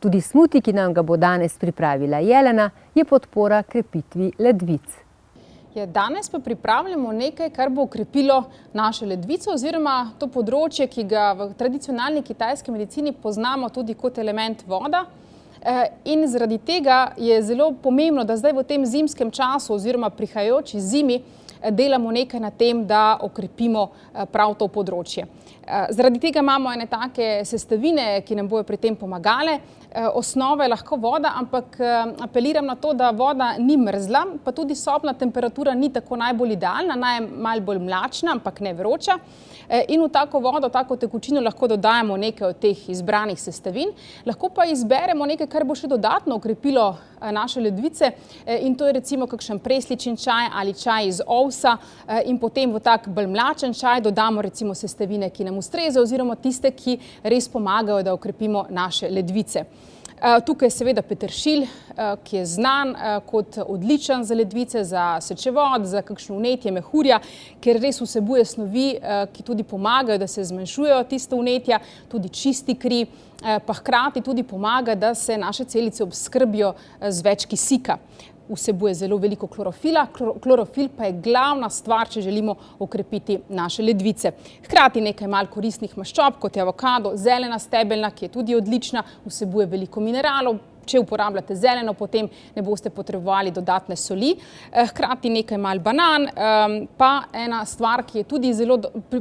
Tudi smuti, ki nam ga bo danes pripravila Jelena, je podpora krepitvi ledvic. Danes pa pripravljamo nekaj, kar bo okrepilo naše ledvice oziroma to področje, ki ga v tradicionalni kitajski medicini poznamo tudi kot element voda. In zaradi tega je zelo pomembno, da zdaj v tem zimskem času oziroma prihajajoči zimi delamo nekaj na tem, da okrepimo prav to področje. Zaradi tega imamo ene take sestavine, ki nam bojo pri tem pomagale. Osnova je lahko voda, ampak apeliram na to, da voda ni mrzla, pa tudi sobna temperatura ni tako najbolj idealna, naj je malo bolj mlačna, ampak ne vroča. In v tako vodo, tako tekočino lahko dodajamo nekaj od teh izbranih sestavin. Lahko pa izberemo nekaj, kar bo še dodatno okrepilo naše ledvice, in to je recimo kakšen presličin čaj ali čaj iz ovsa, in potem v tak bolj mlačen čaj dodamo recimo sestavine, ki nam ustrezajo oziroma tiste, ki res pomagajo, da okrepimo naše ledvice. Tukaj je seveda peteršilj, ki je znan kot odličen za ledvice, za sečevod, za kakšno vnetje mehurja, ker res vsebuje snovi, ki tudi pomagajo, da se zmanjšujejo tiste vnetja, tudi čisti kri, pa hkrati tudi pomaga, da se naše celice obskrbijo z več kisika. Vsebuje zelo veliko klorofila, klorofil pa je glavna stvar, če želimo okrepiti naše ledvice. Hkrati nekaj malo koristnih maščob, kot je avokado, zelena stebelna, ki je tudi odlična, vsebuje veliko mineralov. Če uporabljate zeleno, potem ne boste potrebovali dodatne soli. Hkrati nekaj malo banan, pa ena stvar, ki je tudi zelo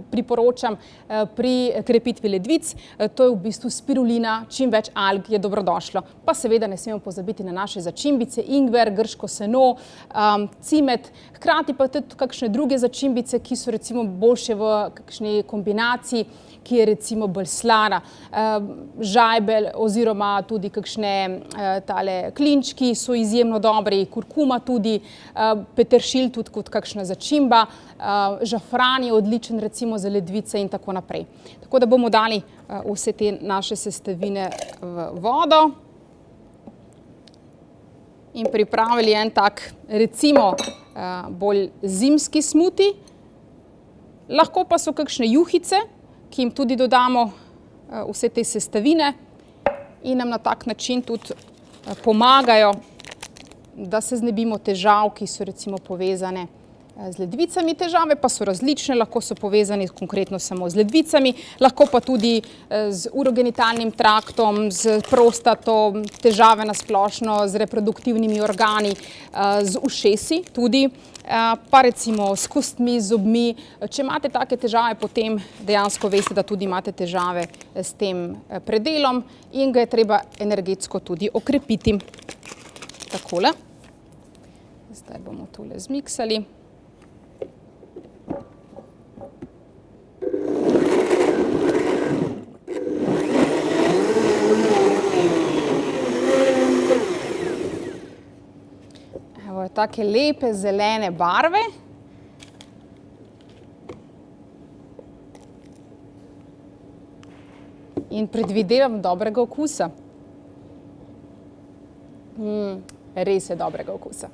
priporočam pri krepitvi ledvic, to je v bistvu spirulina, čim več alg je dobrodošlo. Pa seveda ne smemo pozabiti na naše začimbice, ingver, grško seno, cimet, hkrati pa tudi kakšne druge začimbice, ki so recimo boljše v kakšni kombinaciji, ki je recimo bolj slana. Žajbelj oziroma tudi kakšne tale klinčki so izjemno dobri, kurkuma tudi, peteršilj tudi kot kakšna začimba, žafran je odličen recimo za ledvice in tako naprej. Tako da bomo dali vse te naše sestavine v vodo in pripravili en tak recimo bolj zimski smuti. Lahko pa so kakšne juhice, ki jim tudi dodamo vse te sestavine in nam na tak način tudi pomagajo, da se znebimo težav, ki so recimo povezane z ledvicami. Težave pa so različne, lahko so povezane konkretno samo z ledvicami, lahko pa tudi z urogenitalnim traktom, z prostato, težave na splošno, z reproduktivnimi organi, z ušesi tudi, pa recimo s kostmi, zobmi. Če imate take težave, potem dejansko veste, da tudi imate težave s tem predelom in ga je treba energetsko tudi okrepiti. Takole. Zdaj bomo tole zmiksali. Evo, take lepe zelene barve. In predvidevam dobrega okusa. Res je dobrega okusa.